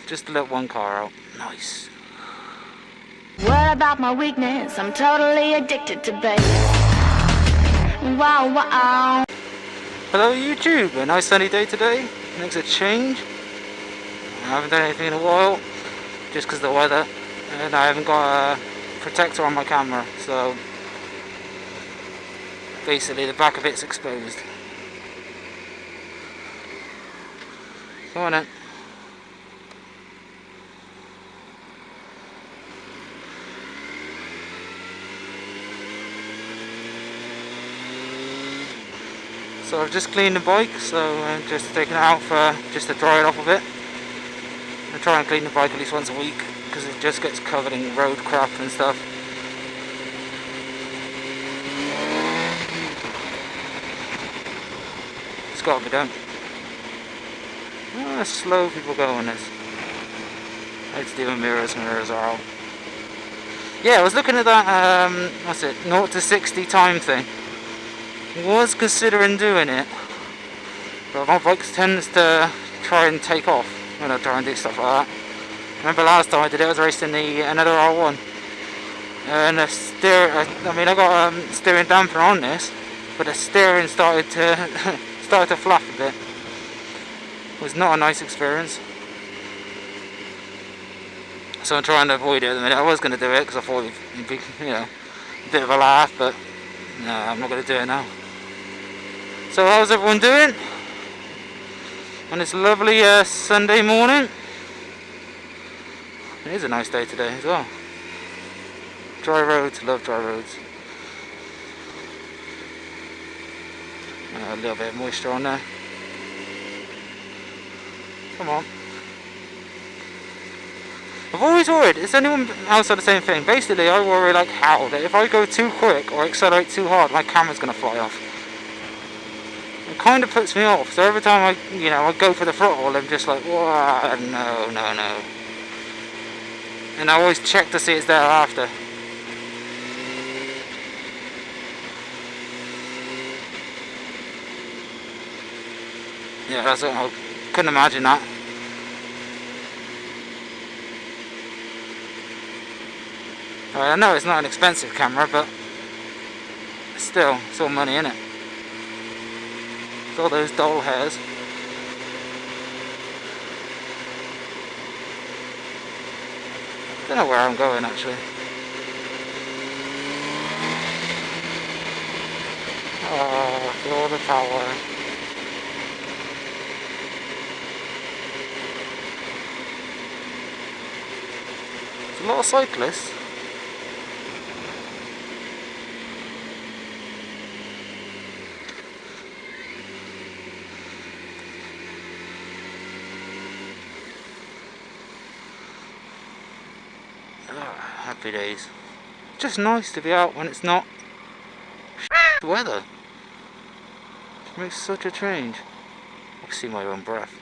just to let one car out. Nice. What about my weakness? I'm totally addicted to bass. Wow, wow. Hello YouTube, a nice sunny day today. Makes a change. I haven't done anything in a while, just because of the weather, and I haven't got a protector on my camera, so basically the back of it's exposed. Go on then. So I've just cleaned the bike, so I'm just taking it out for just to dry it off a bit. I try and clean the bike at least once a week because it just gets covered in road crap and stuff. It's got to be done. Slow people go on this. Let's do mirrors are out. Yeah, I was looking at that, what's it, 0 to 60 time thing. Was considering doing it, but my bike tends to try and take off when I try and do stuff like that. Remember last time I did it, I was racing another R1, and the steer. I mean, I got steering damper on this, but the steering started to flap a bit. It was not a nice experience, so I'm trying to avoid it at the minute. I was going to do it because I thought it'd be, a bit of a laugh, but no, I'm not going to do it now. So how's everyone doing on this lovely Sunday morning? It is a nice day today as well. Dry roads, love dry roads. A little bit of moisture on there. Come on. I've always worried, is anyone else had the same thing? Basically I worry like hell that if I go too quick or accelerate too hard, my camera's going to fly off. It kind of puts me off, so every time I go for the throttle, I'm just like, whoa, no. And I always check to see it's there after. Yeah, that's what I couldn't imagine that. I know it's not an expensive camera, but still, it's all money, innit? It's all those doll hairs. Don't know where I'm going actually. Oh, feel the power. There's a lot of cyclists. Happy days. Just nice to be out when it's not weather. It makes such a change. I can see my own breath.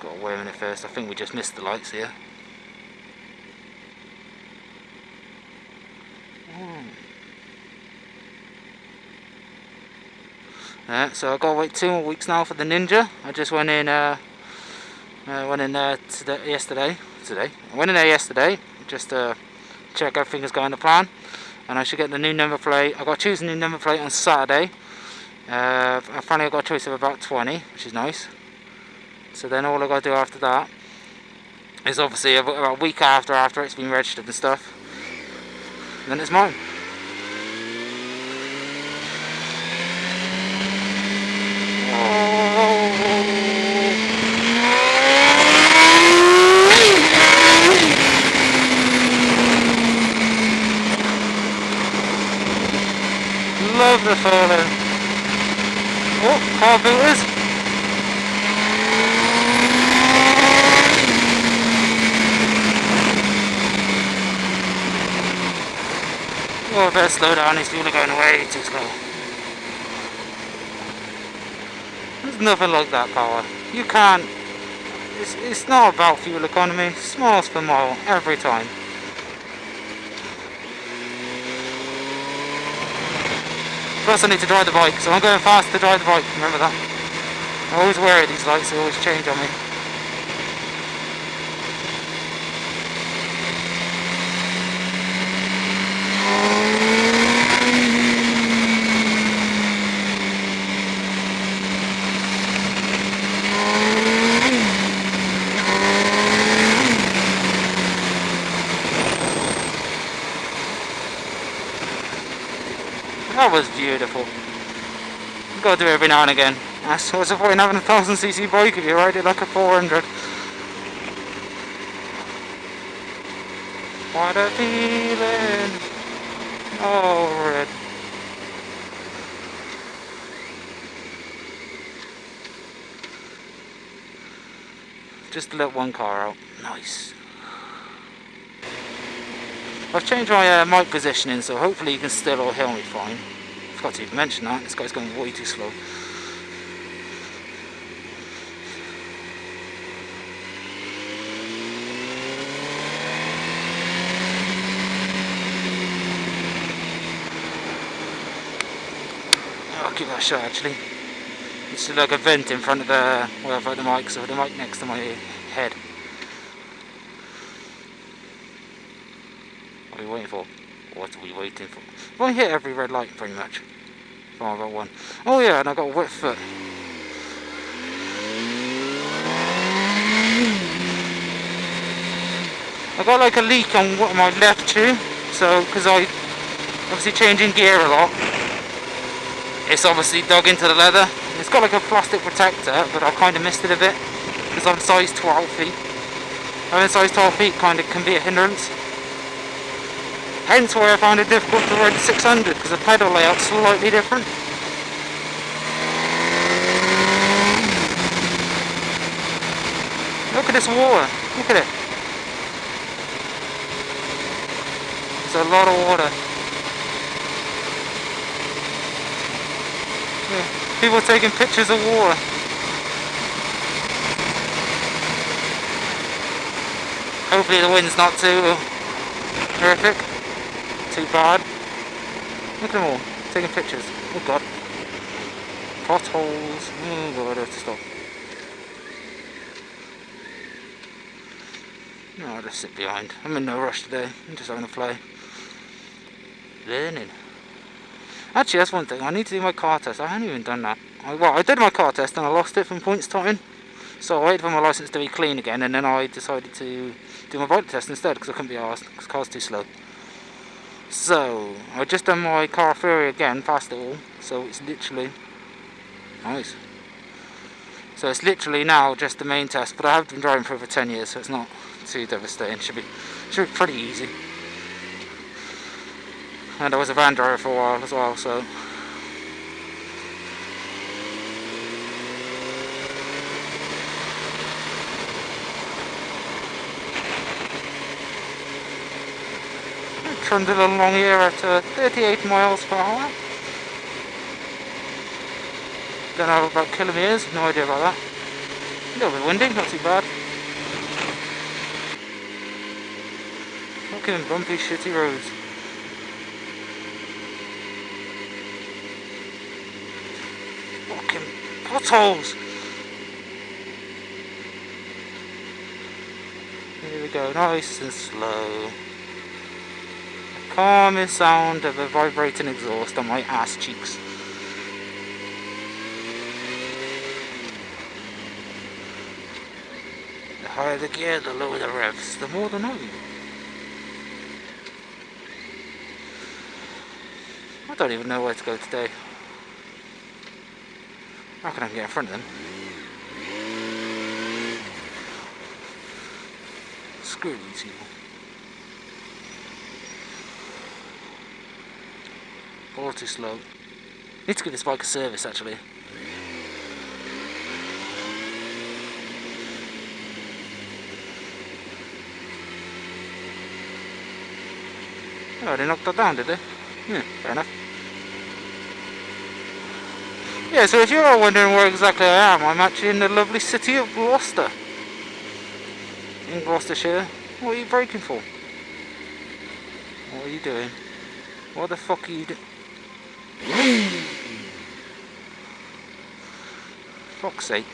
Got to wait a minute first. I think we just missed the lights here. So I've got to wait 2 more weeks now for the Ninja. I just went in there yesterday. I went in there yesterday just to check everything is going to plan, and I should get the new number plate. I've got to choose a new number plate on Saturday. Apparently I've got a choice of about 20, which is nice. So then all I've got to do after that is obviously about a week after it's been registered and stuff, and then it's mine. Love the falling. Oh, car booters. Oh, I better slow down, these people are going way too slow. There's nothing like that power. You can't, it's not about fuel economy, it's miles per mile every time. Plus I need to drive the bike, so I'm going fast to drive the bike, remember that. I always wear these lights, they always change on me. That was beautiful. You've got to do it every now and again. That's what's the point in having a 1000cc bike if you ride it like a 400. What a feeling. Oh, red. Just let one car out. Nice. I've changed my mic positioning, so hopefully you can still all hear me fine. Forgot to even mention that. This guy's going way too slow. I'll give that a shot actually. It's like a vent in front of the, well, I've got the mic, so the mic next to my head. What are we waiting for? What are we waiting for? Well, I hit every red light pretty much. Oh, I got one. Oh yeah, and I got a wet foot. I got like a leak on my left tube, so because I obviously changing gear a lot, it's obviously dug into the leather. It's got like a plastic protector, but I kind of missed it a bit because I'm size 12 feet. Having size 12 feet kind of can be a hindrance. Hence why I found it difficult to ride the 600, because the pedal layout's slightly different. Look at this water, look at it. It's a lot of water. Yeah. People taking pictures of water. Hopefully the wind's not too horrific. Too bad. Look at them all, taking pictures. Oh god. Potholes. Oh god, I have to stop. No, I'll just sit behind. I'm in no rush today. I'm just having a play. Learning. Actually, that's one thing. I need to do my car test. I haven't even done that. I did my car test and I lost it from points totting. So I waited for my licence to be clean again, and then I decided to do my bike test instead because I couldn't be arsed because the car's too slow. So I just done my car theory again, passed it all. So it's literally nice. So it's literally now just the main test, but I have been driving for over 10 years, so it's not too devastating. Should be pretty easy. And I was a van driver for a while as well, so. Trundled along here at 38 miles per hour. Don't know about kilometres, no idea about that. A little bit windy, not too bad. Fucking bumpy, shitty roads. Fucking potholes! Here we go, nice and slow. The calmest sound of a vibrating exhaust on my ass cheeks. The higher the gear, the lower the revs, the more the noise. I don't even know where to go today. I reckon I can get in front of them. Screw these people. All too slow. Need to give this bike a service actually. Oh, they knocked that down, did they? Yeah, fair enough. Yeah, so if you're all wondering where exactly I am, I'm actually in the lovely city of Gloucester. In Gloucestershire. What are you braking for? What are you doing? What the fuck are you doing? fuck's sake.